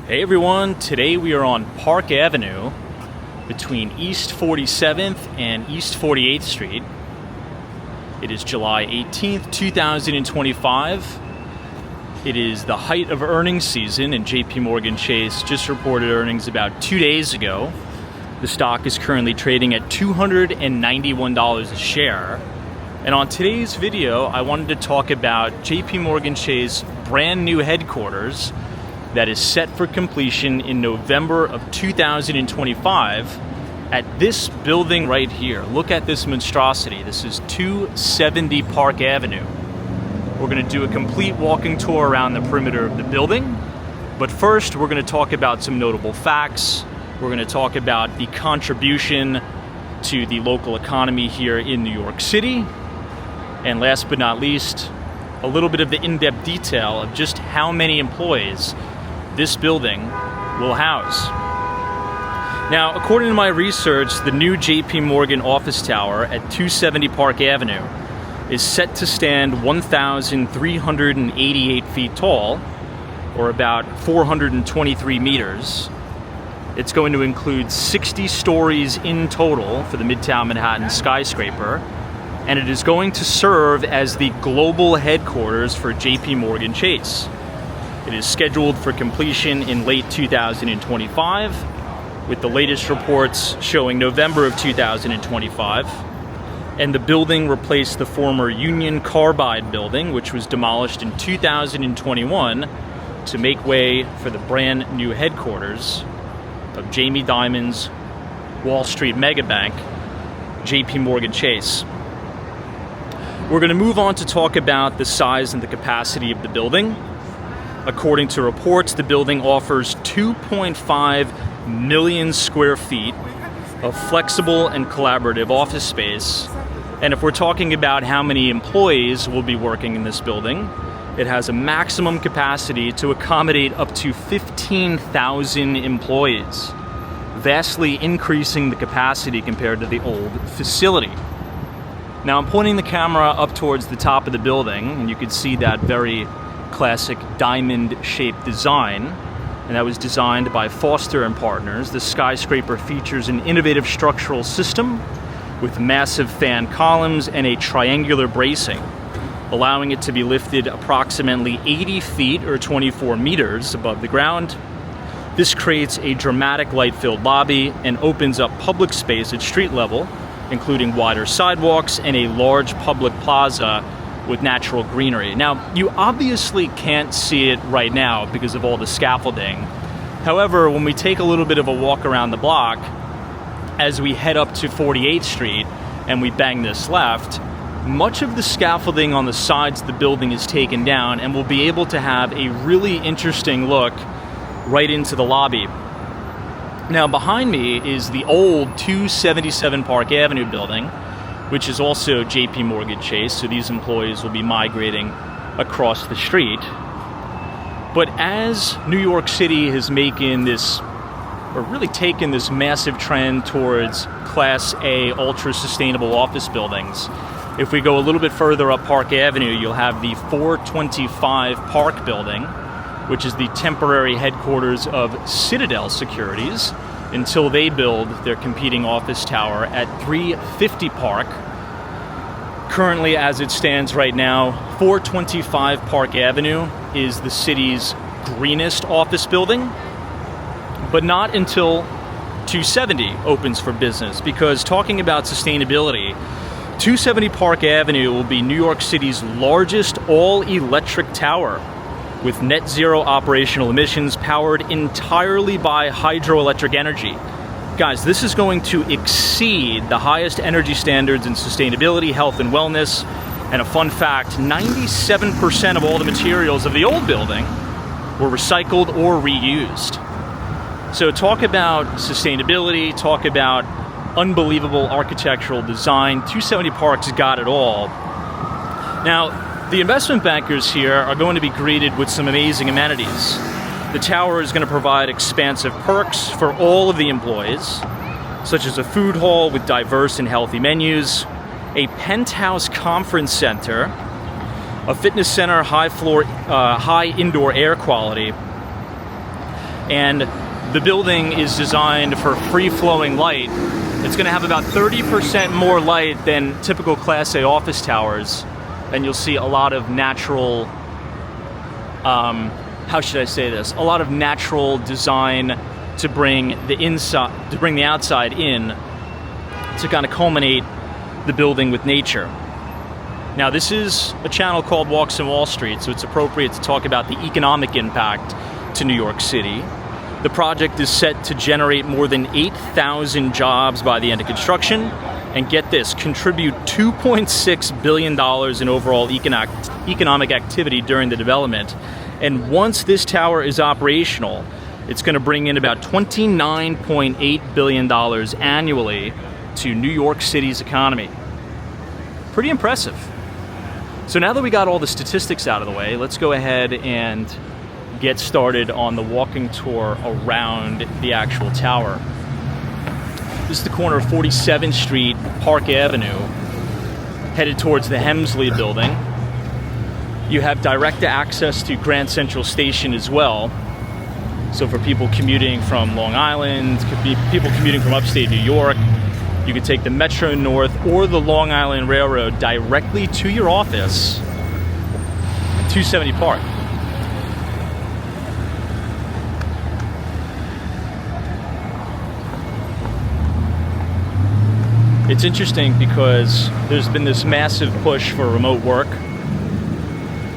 Hey everyone, today we are on Park Avenue between East 47th and East 48th Street. It is July 18th, 2025. It is the height of earnings season, and JP Chase just reported earnings about 2 days ago. The stock is currently trading at $291 a share. And on today's video, I wanted to talk about JP Chase brand new headquarters that is set for completion in November of 2025 at this building right here. Look at this monstrosity. This is 270 Park Avenue. We're going to do a complete walking tour around the perimeter of the building. But first, we're going to talk about some notable facts. We're going to talk about the contribution to the local economy here in New York City. And last but not least, a little bit of the in-depth detail of just how many employees this building will house. Now, according to my research, the new JP office tower at 270 Park Avenue is set to stand 1,388 feet tall, or about 423 meters. It's going to include 60 stories in total for the Midtown Manhattan skyscraper, and it is going to serve as the global headquarters for JP Chase. It is scheduled for completion in late 2025, with the latest reports showing November of 2025. And the building replaced the former Union Carbide building, which was demolished in 2021 to make way for the brand new headquarters of Jamie Dimon's Wall Street megabank, JP Chase. We're going to move on to talk about the size and the capacity of the building. According to reports, the building offers 2.5 million square feet of flexible and collaborative office space. And if we're talking about how many employees will be working in this building, it has a maximum capacity to accommodate up to 15,000 employees, vastly increasing the capacity compared to the old facility. Now, I'm pointing the camera up towards the top of the building, and you can see that very classic diamond-shaped design, and that was designed by Foster & Partners. The skyscraper features an innovative structural system with massive fan columns and a triangular bracing, allowing it to be lifted approximately 80 feet or 24 meters above the ground. This creates a dramatic light-filled lobby and opens up public space at street level, including wider sidewalks and a large public plaza with natural greenery. Now, you obviously can't see it right now because of all the scaffolding. However, when we take a little bit of a walk around the block, as we head up to 48th Street and we bang this left, much of the scaffolding on the sides of the building is taken down, and we'll be able to have a really interesting look right into the lobby. Now, behind me is the old 277 Park Avenue building, which is also JP Chase, so these employees will be migrating across the street. But as New York City has taken this massive trend towards Class A ultra-sustainable office buildings, if we go a little bit further up Park Avenue, you'll have the 425 Park building, which is the temporary headquarters of Citadel Securities, until they build their competing office tower at 350 Park. Currently, as it stands right now, 425 Park Avenue is the city's greenest office building, but not until 270 opens for business, because talking about sustainability, 270 Park Avenue will be New York City's largest all-electric tower, with net zero operational emissions powered entirely by hydroelectric energy. Guys, this is going to exceed the highest energy standards in sustainability, health, and wellness. And a fun fact, 97% of all the materials of the old building were recycled or reused. So talk about sustainability, talk about unbelievable architectural design. 270 Park's got it all. Now, the investment bankers here are going to be greeted with some amazing amenities. The tower is going to provide expansive perks for all of the employees, such as a food hall with diverse and healthy menus, a penthouse conference center, a fitness center, high indoor air quality, And the building is designed for free-flowing light. It's going to have about 30% more light than typical Class A office towers, and you'll see a lot of natural, how should I say this? A lot of natural design to bring the outside in, to kind of culminate the building with nature. Now, this is a channel called Walks on Wall Street, so it's appropriate to talk about the economic impact to New York City. The project is set to generate more than 8,000 jobs by the end of construction, and get this, contribute $2.6 billion in overall economic activity during the development. And once this tower is operational, it's going to bring in about $29.8 billion annually to New York City's economy. Pretty impressive. So now that we got all the statistics out of the way, let's go ahead and get started on the walking tour around the actual tower. This is the corner of 47th Street, Park Avenue, headed towards the Hemsley building. You have direct access to Grand Central Station as well. So for people commuting from Long Island, could be people commuting from upstate New York, you can take the Metro North or the Long Island Railroad directly to your office at 270 Park. It's interesting because there's been this massive push for remote work,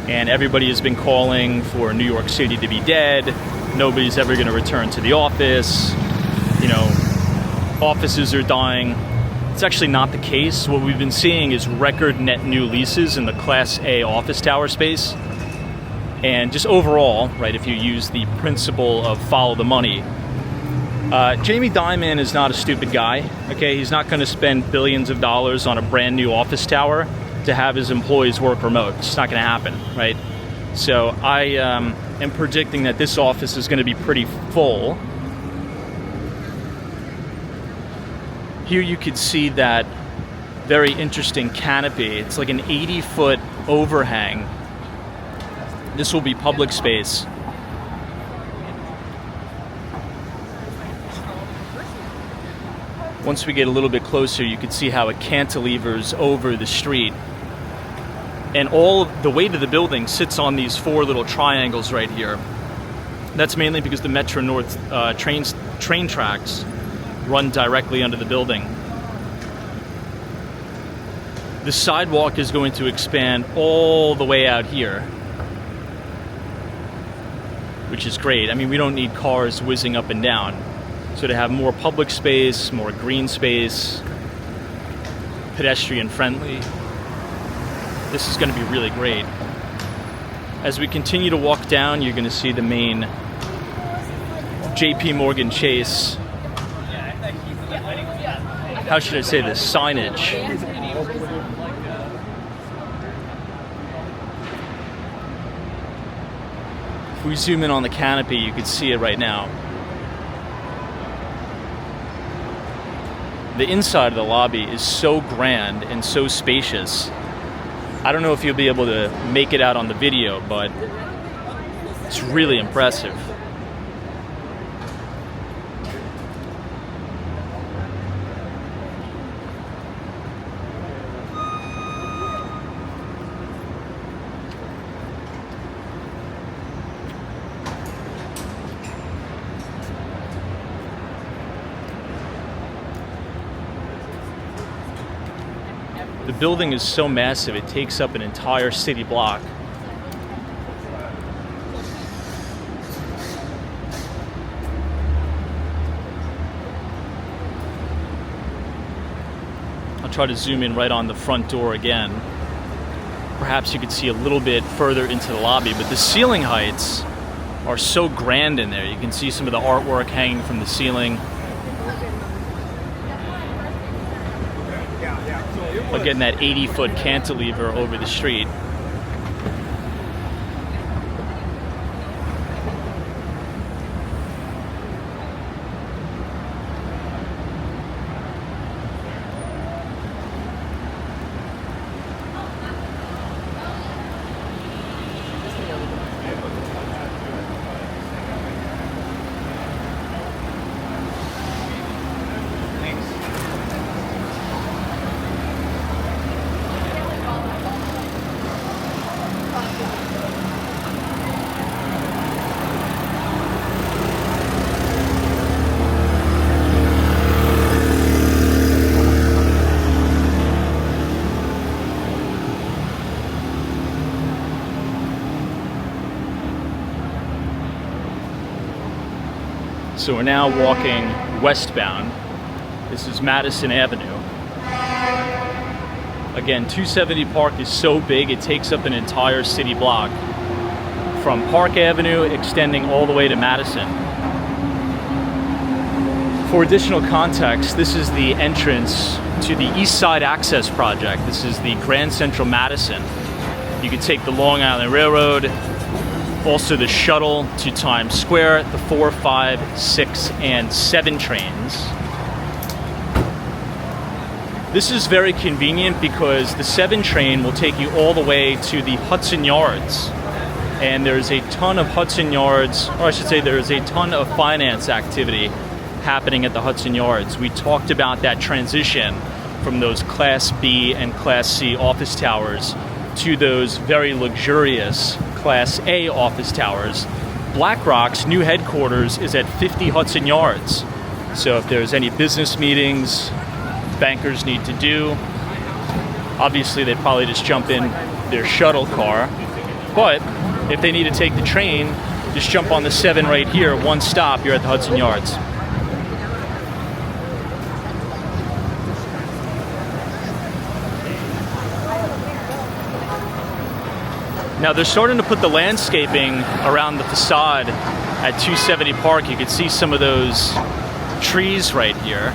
and everybody has been calling for New York City to be dead. Nobody's ever going to return to the office. You know, offices are dying. It's actually not the case. What we've been seeing is record net new leases in the Class A office tower space. And just overall, right, if you use the principle of follow the money, Jamie Dimon is not a stupid guy, okay? He's not going to spend billions of dollars on a brand new office tower to have his employees work remote. It's not going to happen, right? So I am predicting that this office is going to be pretty full. Here you could see that very interesting canopy. It's like an 80-foot overhang. This will be public space. Once we get a little bit closer, you can see how it cantilevers over the street. And all the weight of the building sits on these four little triangles right here. That's mainly because the Metro North train tracks run directly under the building. The sidewalk is going to expand all the way out here, which is great. I mean, we don't need cars whizzing up and down. So to have more public space, more green space, pedestrian friendly, this is going to be really great. As we continue to walk down, you're going to see the main JP Morgan Chase, how should I say this, signage. If we zoom in on the canopy, you can see it right now. The inside of the lobby is so grand and so spacious. I don't know if you'll be able to make it out on the video, but it's really impressive. The building is so massive, it takes up an entire city block. I'll try to zoom in right on the front door again. Perhaps you could see a little bit further into the lobby, but the ceiling heights are so grand in there. You can see some of the artwork hanging from the ceiling. But getting that 80-foot cantilever over the street. So we're now walking westbound. This is Madison Avenue. Again, 270 Park is so big it takes up an entire city block, from Park Avenue extending all the way to Madison. For additional context, this is the entrance to the East Side Access Project. This is the Grand Central Madison. You can take the Long Island Railroad, also the shuttle to Times Square, the 4, 5, 6, and 7 trains. This is very convenient because the 7 train will take you all the way to the Hudson Yards. And there's a ton of Hudson Yards, or I should say there's a ton of finance activity happening at the Hudson Yards. We talked about that transition from those Class B and Class C office towers to those very luxurious Class A office towers. BlackRock's new headquarters is at 50 Hudson Yards. So if there's any business meetings bankers need to do, obviously they'd probably just jump in their shuttle car. But if they need to take the train, just jump on the 7 right here, one stop, you're at the Hudson Yards. Now they're starting to put the landscaping around the facade at 270 Park. You can see some of those trees right here.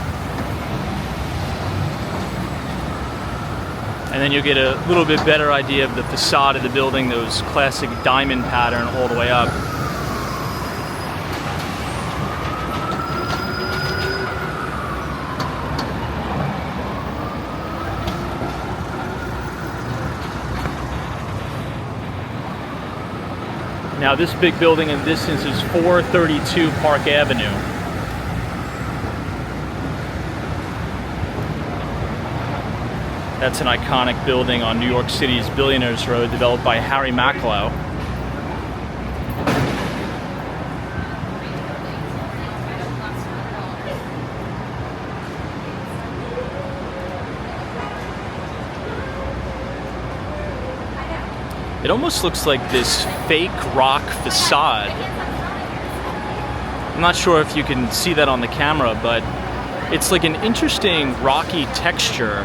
And then you'll get a little bit better idea of the facade of the building, those classic diamond pattern all the way up. Now this big building in distance is 432 Park Avenue. That's an iconic building on New York City's Billionaires Road, developed by Harry Macklow. It almost looks like this fake rock facade. I'm not sure if you can see that on the camera, but it's like an interesting rocky texture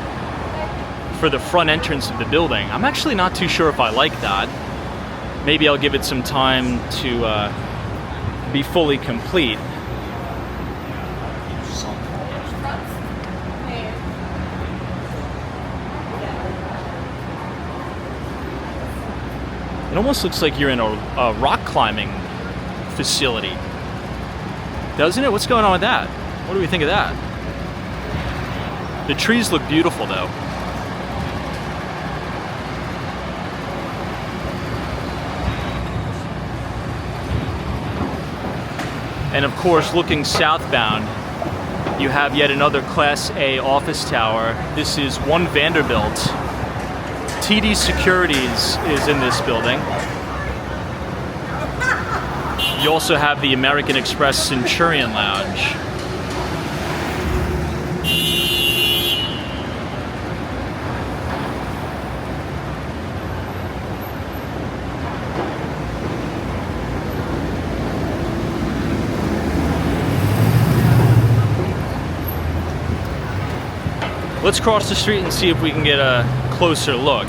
for the front entrance of the building. I'm actually not too sure if I like that. Maybe I'll give it some time to be fully complete. It almost looks like you're in a rock climbing facility, doesn't it? What's going on with that? What do we think of that? The trees look beautiful though. And of course, looking southbound, you have yet another Class A office tower. This is One Vanderbilt. TD Securities is in this building. You also have the American Express Centurion Lounge. Let's cross the street and see if we can get a closer look.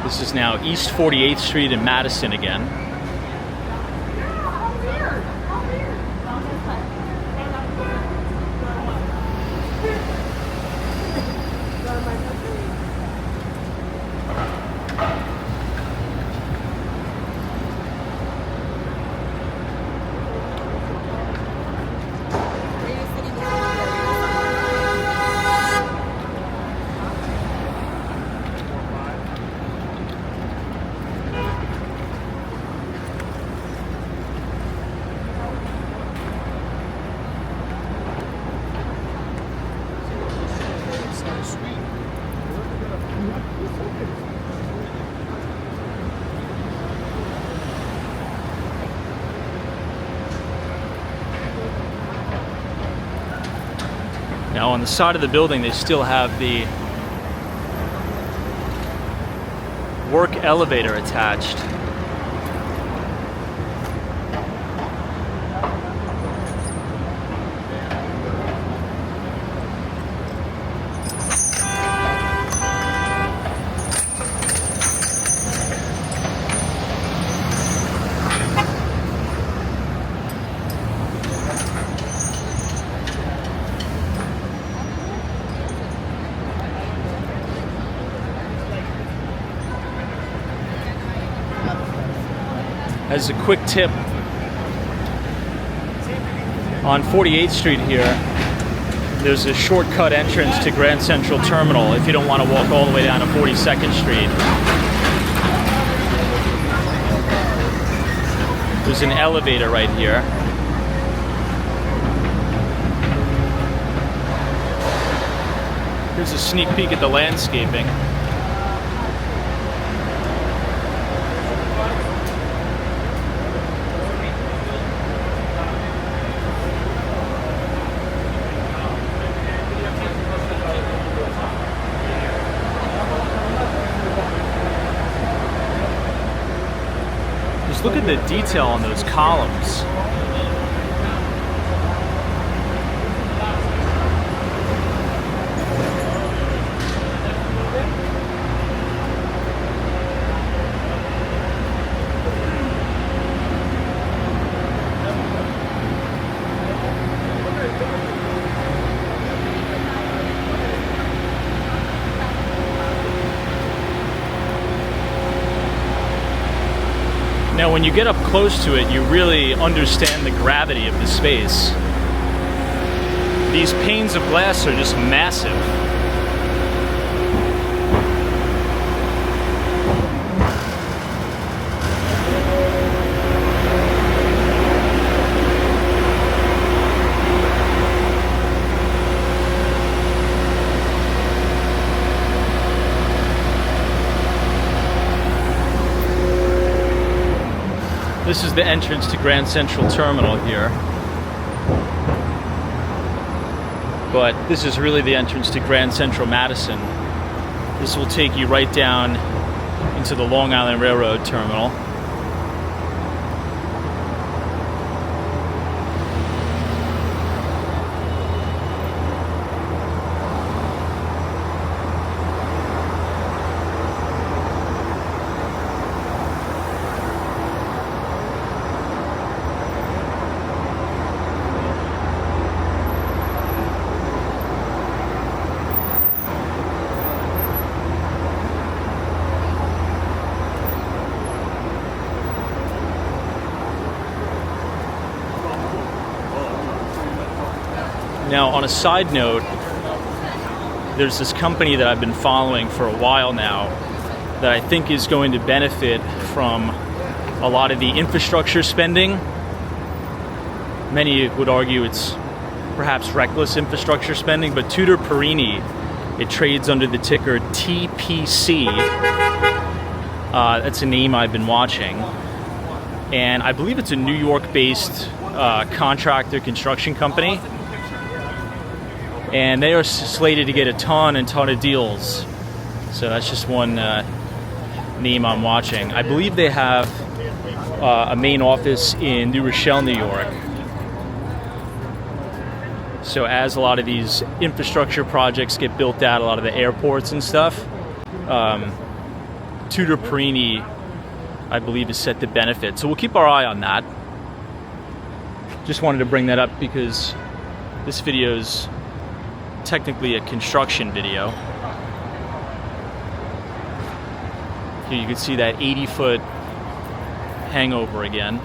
This is now East 48th Street in Madison again. Now on the side of the building, they still have the work elevator attached. As a quick tip, on 48th Street here, there's a shortcut entrance to Grand Central Terminal if you don't want to walk all the way down to 42nd Street. There's an elevator right here. Here's a sneak peek at the landscaping. Just look at the detail on those columns. Now, when you get up close to it, you really understand the gravity of the space. These panes of glass are just massive. This is the entrance to Grand Central Terminal here. But this is really the entrance to Grand Central Madison. This will take you right down into the Long Island Railroad Terminal. Now, on a side note, there's this company that I've been following for a while now that I think is going to benefit from a lot of the infrastructure spending. Many would argue it's perhaps reckless infrastructure spending, but Tudor Perini, it trades under the ticker TPC. That's a name I've been watching. And I believe it's a New York-based contractor construction company. And they are slated to get a ton of deals. So that's just one name I'm watching. I believe they have a main office in New Rochelle, New York. So as a lot of these infrastructure projects get built out, a lot of the airports and stuff, Tudor Perini, I believe, is set to benefit. So we'll keep our eye on that. Just wanted to bring that up because this video's technically a construction video. Here you can see that 80-foot hangover again.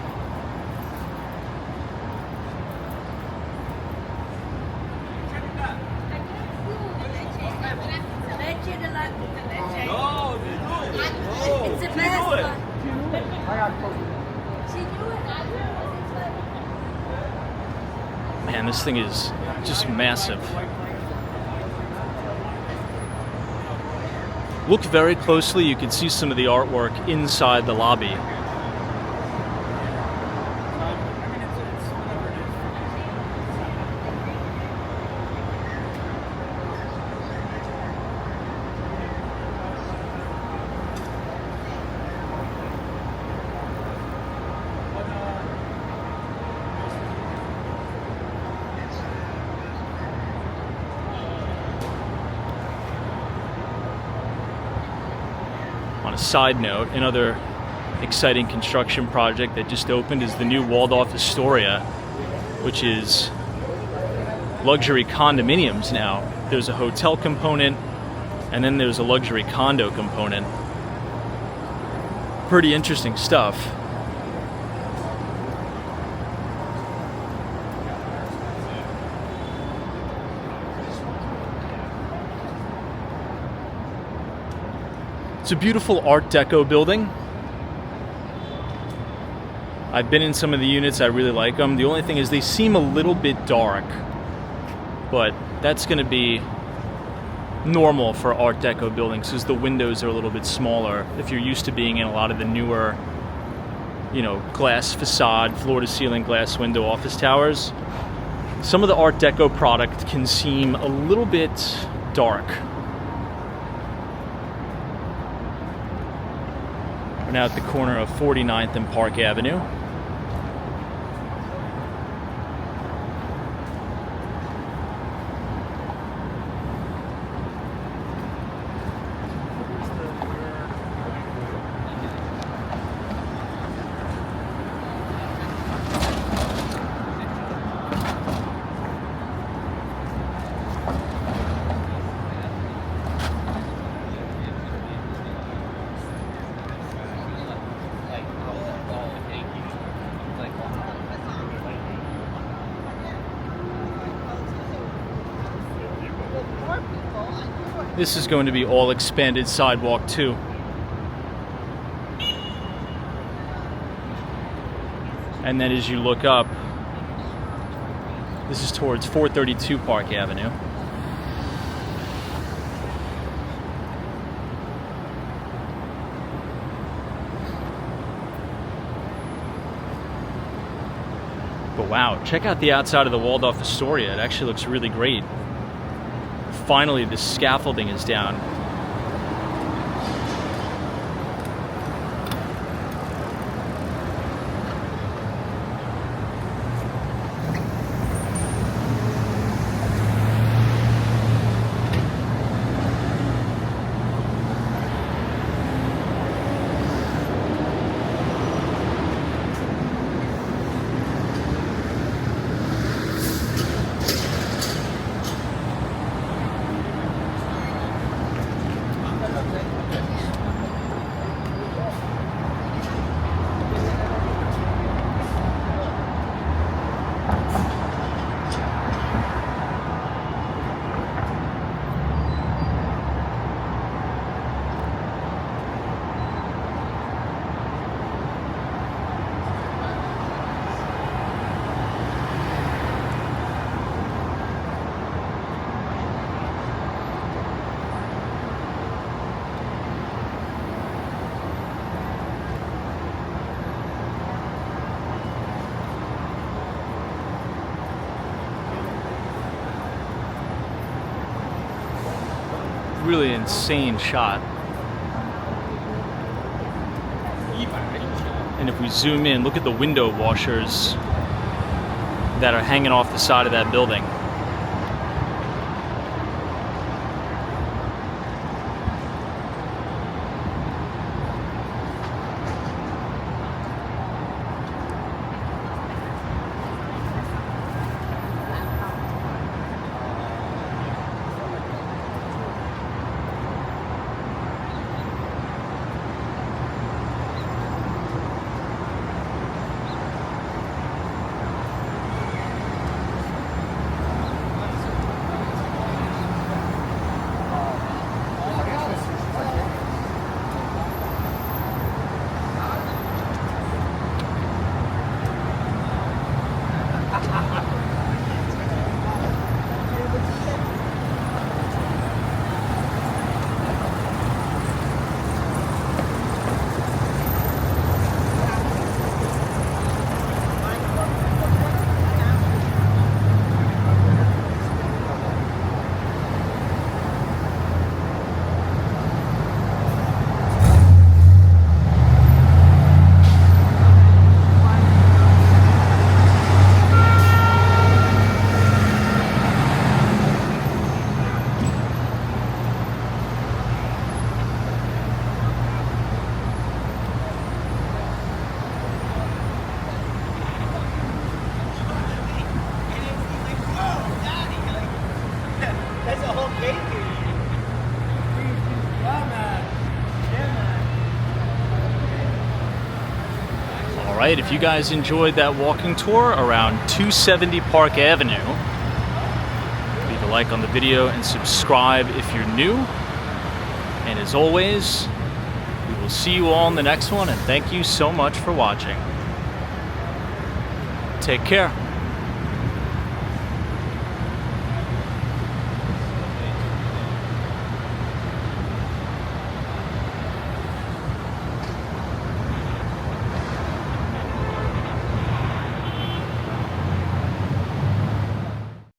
Man, this thing is just massive. Look very closely, you can see some of the artwork inside the lobby. On a side note, another exciting construction project that just opened is the new Waldorf Astoria, which is luxury condominiums now. There's a hotel component, and then there's a luxury condo component. Pretty interesting stuff. It's a beautiful Art Deco building. I've been in some of the units, I really like them. The only thing is they seem a little bit dark, but that's going to be normal for Art Deco buildings because the windows are a little bit smaller. If you're used to being in a lot of the newer, glass facade, floor-to-ceiling glass window office towers, some of the Art Deco product can seem a little bit dark. We're now at the corner of 49th and Park Avenue. This is going to be all expanded sidewalk too. And then as you look up, this is towards 432 Park Avenue. But wow, check out the outside of the Waldorf Astoria. It actually looks really great. Finally, the scaffolding is down. Really insane shot. And if we zoom in, look at the window washers that are hanging off the side of that building. right, if you guys enjoyed that walking tour around 270 Park Avenue, leave a like on the video and subscribe if you're new. And as always, we will see you all in the next one, and thank you so much for watching. Take care.